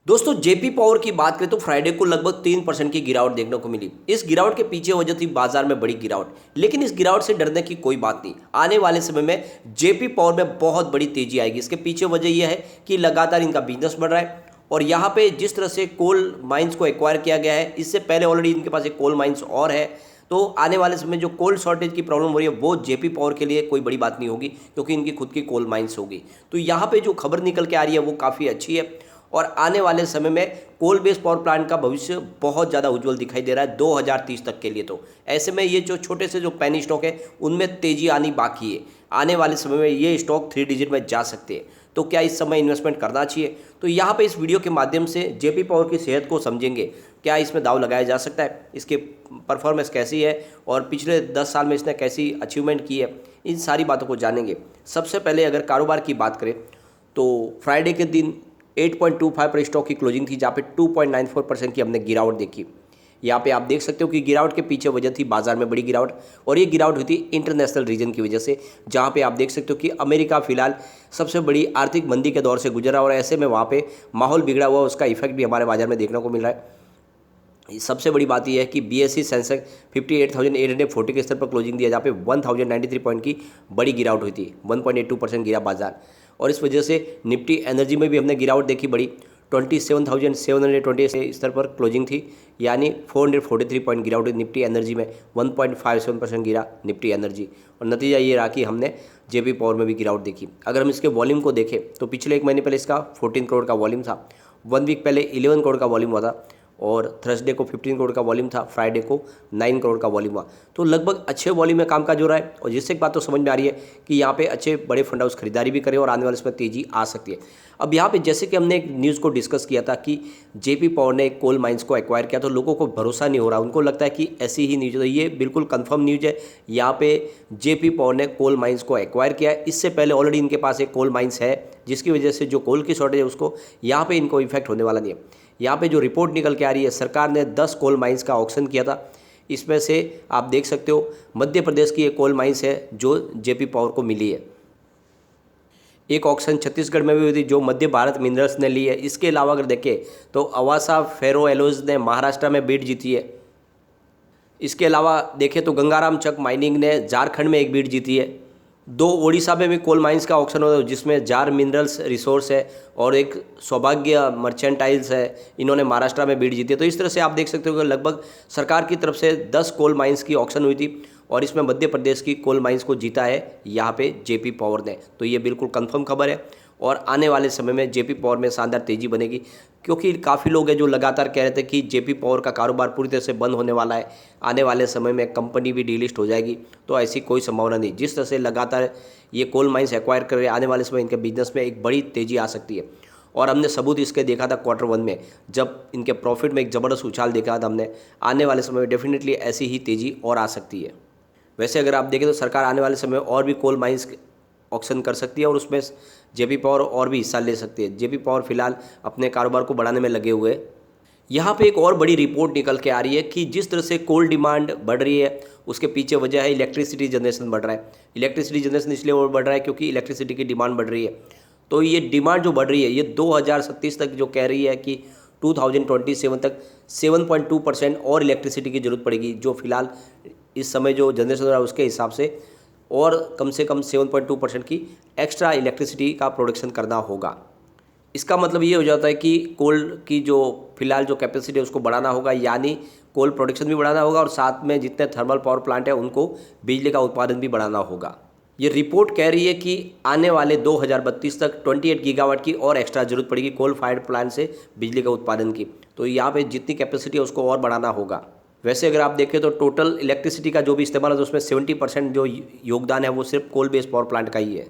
दोस्तों JP power की बात करें तो फ्राइडे को लगभग 3% की गिरावट देखने को मिली। इस गिरावट के पीछे वजह थी बाजार में बड़ी गिरावट, लेकिन इस गिरावट से डरने की कोई बात नहीं। आने वाले समय में जेपी पावर में बहुत बड़ी तेजी आएगी। इसके पीछे वजह यह है कि लगातार इनका बिजनेस बढ़ रहा है और यहाँ पे जिस तरह से कोल माइंस को एक्वायर किया गया है, इससे पहले ऑलरेडी इनके पास एक कोल माइंस और है। तो आने वाले समय जो कोल्ड शॉर्टेज की प्रॉब्लम हो रही है वो जेपी पावर के लिए कोई बड़ी बात नहीं होगी, क्योंकि इनकी खुद की कोल माइंस होगी। तो यहाँ पे जो खबर निकल के आ रही है वो काफ़ी अच्छी है और आने वाले समय में कोल बेस्ड पावर प्लांट का भविष्य बहुत ज़्यादा उज्जवल दिखाई दे रहा है 2030 तक के लिए। तो ऐसे में ये जो छोटे से जो पेनी स्टॉक है उनमें तेजी आनी बाकी है। आने वाले समय में ये स्टॉक 3 डिजिट में जा सकते हैं। तो क्या इस समय इन्वेस्टमेंट करना चाहिए? तो यहाँ पे इस वीडियो के माध्यम से जेपी पावर की सेहत को समझेंगे। क्या इसमें दाव लगाया जा सकता है, इसके परफॉर्मेंस कैसी है और पिछले 10 साल में इसने कैसी अचीवमेंट की है, इन सारी बातों को जानेंगे। सबसे पहले अगर कारोबार की बात करें तो फ्राइडे के दिन 8.25 पर स्टॉक की क्लोजिंग थी, जहाँ पे 2.94% की हमने गिरावट देखी। यहाँ पे आप देख सकते हो कि गिरावट के पीछे वजह थी बाजार में बड़ी गिरावट, और ये गिरावट हुई थी इंटरनेशनल रीजन की वजह से, जहाँ पे आप देख सकते हो कि अमेरिका फिलहाल सबसे बड़ी आर्थिक मंदी के दौर से गुजर रहा है और ऐसे में वहाँ पे माहौल बिगड़ा हुआ, उसका इफेक्ट भी हमारे बाजार में देखने को मिल रहा है। सबसे बड़ी बात यह है कि बीएसई सेंसेक्स 58,840 के स्तर पर क्लोजिंग दिया, जहाँ पे 1093 पॉइंट की बड़ी गिरावट हुई थी। 1.82% गिरा बाजार, और इस वजह से निफ्टी एनर्जी में भी हमने गिरावट देखी बड़ी। 27,720 से स्तर पर क्लोजिंग थी, यानी 443 पॉइंट गिरावट हुई निफ्टी एनर्जी में। 1.57% गिरा निफ्टी एनर्जी, और नतीजा ये रहा कि हमने जेपी पावर में भी गिरावट देखी। अगर हम इसके वॉल्यूम को देखें तो पिछले एक महीने पहले इसका 14 करोड़ का वॉल्यूम था, 1 वीक पहले 11 करोड़ का वॉल्यूम हुआ था, और थर्सडे को 15 करोड़ का वॉल्यूम था, फ्राइडे को 9 करोड़ का वॉल्यूम हुआ। तो लगभग अच्छे वॉल्यूम में कामकाज हो रहा है, और जिससे एक बात तो समझ में आ रही है कि यहाँ पे अच्छे बड़े फंड हाउस खरीदारी भी करें और आने वाले समय तेजी आ सकती है। अब यहाँ पे जैसे कि हमने एक न्यूज़ को डिस्कस किया था कि जेपी पावर ने कोल माइंस को एक्वायर किया, तो लोगों को भरोसा नहीं हो रहा, उनको लगता है कि ऐसी ही न्यूज़ है। ये बिल्कुल कंफर्म न्यूज़ है। यहाँ पे जेपी पावर ने कोल माइंस को एक्वायर किया है। इससे पहले ऑलरेडी इनके पास एक कोल माइंस है, जिसकी वजह से जो कोल की शॉर्टेज है उसको यहाँ पे इनको इफेक्ट होने वाला नहीं है। यहाँ पे जो रिपोर्ट निकल के आ रही है, सरकार ने 10 कोल माइंस का ऑक्शन किया था। इसमें से आप देख सकते हो मध्य प्रदेश की एक कोल माइंस है जो जेपी पावर को मिली है। एक ऑक्शन छत्तीसगढ़ में भी हुई थी जो मध्य भारत मिनरल्स ने ली है। इसके अलावा अगर देखें तो अवासा फेरो एलोज ने महाराष्ट्र में बीड जीती है। इसके अलावा देखें तो गंगाराम चक माइनिंग ने झारखंड में एक बीड जीती है। 2 ओडिशा में भी कोल माइंस का ऑक्शन होता है, जिसमें जार मिनरल्स रिसोर्स है और एक सौभाग्य मर्चेंटाइल्स है, इन्होंने महाराष्ट्र में बीड जीती है। तो इस तरह से आप देख सकते हो कि लगभग सरकार की तरफ से 10 कोल माइंस की ऑक्शन हुई थी, और इसमें मध्य प्रदेश की कोल माइंस को जीता है यहाँ पे जेपी पावर ने। तो ये बिल्कुल कंफर्म खबर है, और आने वाले समय में जेपी पावर में शानदार तेजी बनेगी, क्योंकि काफ़ी लोग हैं जो लगातार कह रहे थे कि जेपी पावर का कारोबार पूरी तरह से बंद होने वाला है, आने वाले समय में कंपनी भी डीलिस्ट हो जाएगी। तो ऐसी कोई संभावना नहीं। जिस तरह से लगातार ये कोल माइंस एक्वायर कर रहे हैं, आने वाले समय इनके बिजनेस में एक बड़ी तेजी आ सकती है। और हमने सबूत इसके देखा था Q1 में, जब इनके प्रॉफिट में एक ज़बरदस्त उछाल देखा था हमने। आने वाले समय में डेफिनेटली ऐसी ही तेज़ी और आ सकती है। वैसे अगर आप देखें तो सरकार आने वाले समय में और भी कोल माइंस ऑक्शन कर सकती है, और उसमें जेपी पावर और भी हिस्सा ले सकती है। जेपी पावर फिलहाल अपने कारोबार को बढ़ाने में लगे हुए हैं। यहाँ पे एक और बड़ी रिपोर्ट निकल के आ रही है कि जिस तरह से कोल डिमांड बढ़ रही है, उसके पीछे वजह है इलेक्ट्रिसिटी जनरेशन बढ़ रहा है। इलेक्ट्रिसिटी जनरेशन इसलिए और बढ़ रहा है क्योंकि इलेक्ट्रिसिटी की डिमांड बढ़ रही है। तो ये डिमांड जो बढ़ रही है, ये 2037 तक जो कह रही है कि 2027 तक 7.2% और इलेक्ट्रिसिटी की ज़रूरत पड़ेगी, जो फिलहाल इस समय जो जनरेशन हो रहा है उसके हिसाब से, और कम से कम 7.2% की एक्स्ट्रा इलेक्ट्रिसिटी का प्रोडक्शन करना होगा। इसका मतलब ये हो जाता है कि कोल की जो फिलहाल जो कैपेसिटी है उसको बढ़ाना होगा, यानी कोल प्रोडक्शन भी बढ़ाना होगा, और साथ में जितने थर्मल पावर प्लांट है उनको बिजली का उत्पादन भी बढ़ाना होगा। ये रिपोर्ट कह रही है कि आने वाले 2032 तक 28 गीगावाट की और एक्स्ट्रा जरूरत पड़ेगी कोल फायर्ड प्लांट से बिजली का उत्पादन की। तो यहाँ पे जितनी कैपेसिटी है उसको और बढ़ाना होगा। वैसे अगर आप देखें तो टोटल इलेक्ट्रिसिटी का जो भी इस्तेमाल है तो उसमें 70% जो योगदान है वो सिर्फ कोल बेस्ड पावर प्लांट का ही है,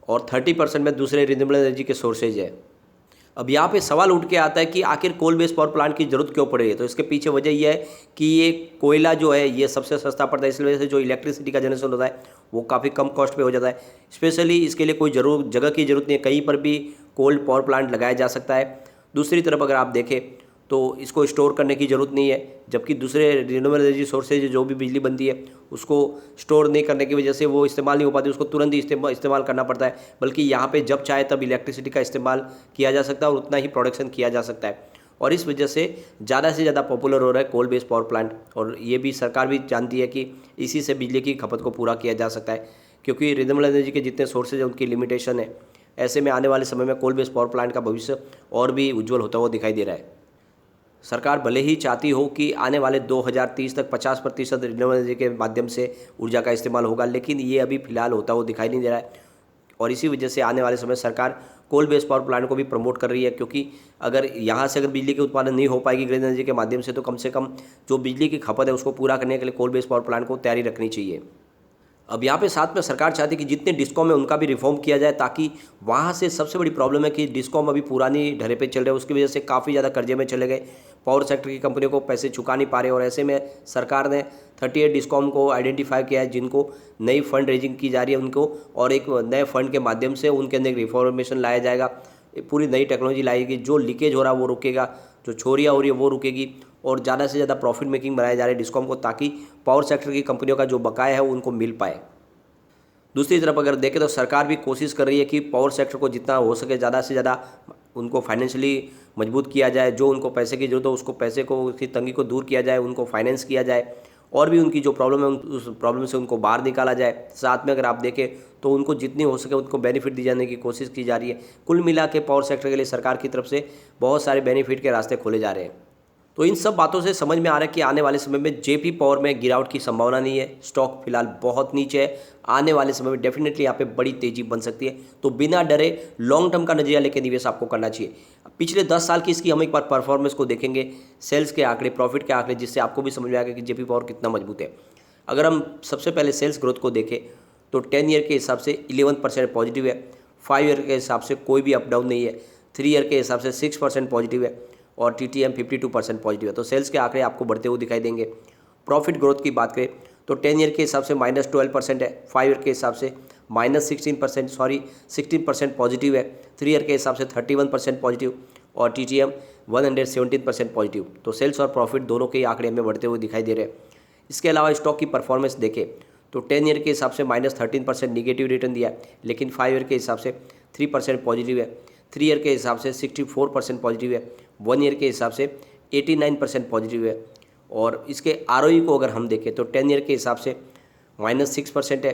और 30% में दूसरे रिन्यूएबल एनर्जी के सोर्सेज है। अब यहाँ पे सवाल उठ के आता है कि आखिर कोल बेस्ड पावर प्लांट की जरूरत क्यों पड़ रही है? तो इसके पीछे वजह यह है कि ये कोयला जो है ये सबसे सस्ता पड़ता है, इस वजह से जो इलेक्ट्रिसिटी का जनरेशन होता है वो काफ़ी कम कॉस्ट पे हो जाता है। स्पेशली इसके लिए कोई जगह की ज़रूरत नहीं है, कहीं पर भी कोल पावर प्लांट लगाया जा सकता है। दूसरी तरफ अगर आप देखें तो इसको स्टोर करने की ज़रूरत नहीं है, जबकि दूसरे रिन्यूएबल एनर्जी सोर्सेज जो भी बिजली बनती है उसको स्टोर नहीं करने की वजह से वो इस्तेमाल नहीं हो पाती, उसको तुरंत ही इस्तेमाल करना पड़ता है। बल्कि यहाँ पे जब चाहे तब इलेक्ट्रिसिटी का इस्तेमाल किया जा सकता है और उतना ही प्रोडक्शन किया जा सकता है, और इस वजह से ज़्यादा पॉपुलर हो रहा है कोल बेस्ड पावर प्लांट। और ये भी सरकार भी जानती है कि इसी से बिजली की खपत को पूरा किया जा सकता है, क्योंकि रिन्यूएबल एनर्जी के जितने सोर्सेज हैं उनकी लिमिटेशन है। ऐसे में आने वाले समय में कोल बेस्ड पावर प्लांट का भविष्य और भी उज्जवल होता हुआ दिखाई दे रहा है। सरकार भले ही चाहती हो कि आने वाले 2030 तक 50% रिन्यूएबल एनर्जी के माध्यम से ऊर्जा का इस्तेमाल होगा, लेकिन ये अभी फिलहाल होता हुआ दिखाई नहीं दे रहा है। और इसी वजह से आने वाले समय सरकार कोल बेस्ड पावर प्लांट को भी प्रमोट कर रही है, क्योंकि अगर यहाँ से अगर बिजली के उत्पादन नहीं हो पाएगी ग्रीन एनर्जी के माध्यम से, तो कम से कम जो बिजली की खपत है उसको पूरा करने के लिए कोल बेस्ड पावर प्लांट को तैयारी रखनी चाहिए। अब यहाँ पे साथ में सरकार चाहती है कि जितने डिस्कॉम है उनका भी रिफॉर्म किया जाए, ताकि वहाँ से सबसे बड़ी प्रॉब्लम है कि डिस्कॉम अभी पुरानी ढरे पे चल रहे हैं, उसकी वजह से काफ़ी ज़्यादा कर्जे में चले गए, पावर सेक्टर की कंपनियों को पैसे चुका नहीं पा रहे। और ऐसे में सरकार ने 38 डिस्कॉम को आइडेंटिफाई किया है जिनको नई फंड रेजिंग की जा रही है उनको, और एक नए फंड के माध्यम से उनके अंदर एक रिफॉर्मेशन लाया जाएगा, पूरी नई टेक्नोलॉजी लाएगी, जो लीकेज हो रहा है वो रुकेगा, जो चोरियाँ हो रही है वो रुकेगी, और ज़्यादा से ज़्यादा प्रॉफिट मेकिंग बनाए जा रहे हैं डिस्कॉम को, ताकि पावर सेक्टर की कंपनियों का जो बकाया है उनको मिल पाए। दूसरी तरफ अगर देखें तो सरकार भी कोशिश कर रही है कि पावर सेक्टर को जितना हो सके ज़्यादा से ज़्यादा उनको फाइनेंशियली मजबूत किया जाए, जो उनको पैसे की जरूरत हो उसको पैसे को, उसकी तंगी को दूर किया जाए, उनको फाइनेंस किया जाए, और भी उनकी जो प्रॉब्लम है उस प्रॉब्लम से उनको बाहर निकाला जाए। साथ में अगर आप देखें तो उनको जितनी हो सके उनको बेनिफिट दी जाने की कोशिश की जा रही है। कुल मिला के पावर सेक्टर के लिए सरकार की तरफ से बहुत सारे बेनिफिट के रास्ते खोले जा रहे हैं। तो इन सब बातों से समझ में आ रहा है कि आने वाले समय में जेपी पावर में गिरावट की संभावना नहीं है, स्टॉक फिलहाल बहुत नीचे है। आने वाले समय में डेफिनेटली यहाँ पे बड़ी तेजी बन सकती है, तो बिना डरे लॉन्ग टर्म का नजरिया लेकर निवेश आपको करना चाहिए। पिछले 10 साल की इसकी हम एक बार परफॉर्मेंस को देखेंगे, सेल्स के आंकड़े, प्रॉफिट के आंकड़े, जिससे आपको भी समझ में आएगा कि जेपी पावर कितना मजबूत है। अगर हम सबसे पहले सेल्स ग्रोथ को देखें तो 10 ईयर के हिसाब से 11% पॉजिटिव है, 5 ईयर के हिसाब से कोई भी अप डाउन नहीं है, 3 ईयर के हिसाब से 6% पॉजिटिव है, और TTM 52% पॉजिटिव है। तो सेल्स के आंकड़े आपको बढ़ते हुए दिखाई देंगे। प्रॉफिट ग्रोथ की बात करें तो 10 ईयर के हिसाब से -12% है, 5 ईयर के हिसाब से -16% पॉजिटिव है, 3 ईयर के हिसाब से 31% पॉजिटिव, और TTM 117% पॉजिटिव। तो सेल्स और प्रॉफिट दोनों के आंकड़े हमें बढ़ते हुए दिखाई दे रहे हैं। इसके अलावा स्टॉक की परफॉर्मेंस देखें तो 10 ईयर के हिसाब से -13% निगेटिव रिटर्न दिया है, लेकिन 5 ईयर के हिसाब से 3% पॉजिटिव है, 3 ईयर के हिसाब से 64% पॉजिटिव है, 1 ईयर के हिसाब से 89% पॉजिटिव है। और इसके ROE को अगर हम देखें तो 10 ईयर के हिसाब से -6% है,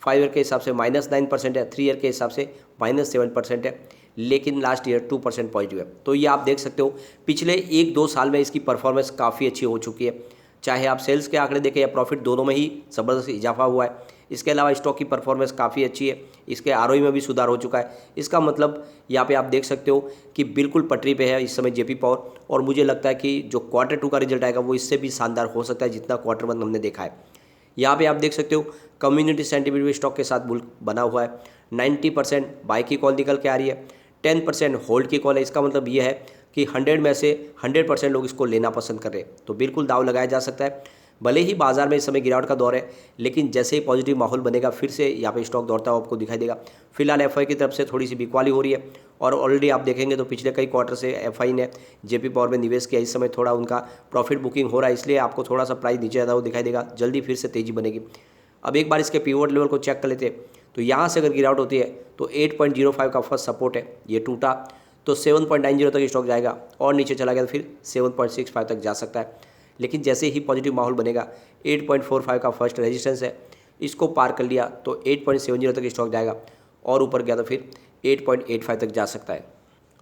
5 ईयर के हिसाब से -9% है, 3 ईयर के हिसाब से -7% है, लेकिन लास्ट ईयर 2% पॉजिटिव है। तो ये आप देख सकते हो पिछले 1-2 साल में इसकी परफॉर्मेंस काफ़ी अच्छी हो चुकी है, चाहे आप सेल्स के आंकड़े देखें या प्रॉफिट, दोनों में ही ज़बरदस्त इजाफा हुआ है। इसके अलावा स्टॉक की परफॉर्मेंस काफ़ी अच्छी है, इसके ROE में भी सुधार हो चुका है। इसका मतलब यहाँ पे आप देख सकते हो कि बिल्कुल पटरी पे है इस समय जेपी पावर, और मुझे लगता है कि जो Q2 का रिजल्ट आएगा वो इससे भी शानदार हो सकता है जितना Q1 हमने देखा है। यहाँ पे आप देख सकते हो कम्युनिटी सेंटिमेंट भी स्टॉक के साथ बुल बना हुआ है, 90% बाई की कॉल निकल के आ रही है, 10% होल्ड की कॉल है। इसका मतलब ये है कि 100 में से 100% लोग इसको लेना पसंद कर रहे हैं, तो बिल्कुल दाव लगाया जा सकता है। भले ही बाजार में इस समय गिरावट का दौर है, लेकिन जैसे ही पॉजिटिव माहौल बनेगा फिर से यहाँ पे स्टॉक दौड़ता हुआ आपको दिखाई देगा। फिलहाल FI की तरफ से थोड़ी सी बिकवाली हो रही है, और ऑलरेडी आप देखेंगे तो पिछले कई क्वार्टर से FI ने जेपी पावर में निवेश किया। इस समय थोड़ा उनका प्रॉफिट बुकिंग हो रहा है, इसलिए आपको थोड़ा सा प्राइस नीचे आता हुआ दिखाई देगा, जल्दी फिर से तेजी बनेगी। अब एक बार इसके पिवट लेवल को चेक कर लेते हैं, तो यहाँ से अगर गिरावट होती है तो 8.05 का फर्स्ट सपोर्ट है, ये टूटा तो 7.90 तक स्टॉक जाएगा, और नीचे चला गया तो फिर 7.65 तक जा सकता है। लेकिन जैसे ही पॉजिटिव माहौल बनेगा 8.45 का फर्स्ट रेजिस्टेंस है, इसको पार कर लिया तो 8.70 तक स्टॉक जाएगा, और ऊपर गया तो फिर 8.85 तक जा सकता है।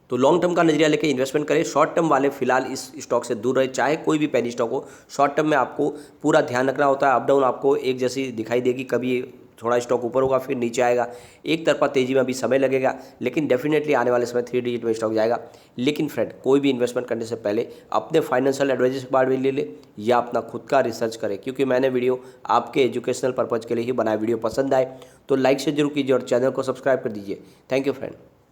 तो लॉन्ग टर्म का नजरिया लेकर इन्वेस्टमेंट करें, शॉर्ट टर्म वाले फिलहाल इस स्टॉक से दूर रहे, चाहे कोई भी पेनी स्टॉक हो। शॉर्ट टर्म में आपको पूरा ध्यान रखना होता है, अप डाउन आपको एक जैसी दिखाई देगी, कभी थोड़ा स्टॉक ऊपर होगा फिर नीचे आएगा, एक तरफा तेजी में अभी समय लगेगा, लेकिन डेफिनेटली आने वाले समय 3 डिजिट में स्टॉक जाएगा। लेकिन फ्रेंड, कोई भी इन्वेस्टमेंट करने से पहले अपने फाइनेंशियल एडवाइजर से बात भी ले ले, या अपना खुद का रिसर्च करें, क्योंकि मैंने वीडियो आपके एजुकेशनल पर्पज़ के लिए ही बनाया। वीडियो पसंद आए तो लाइक से जरूर कीजिए और चैनल को सब्सक्राइब कर दीजिए। Thank you friend.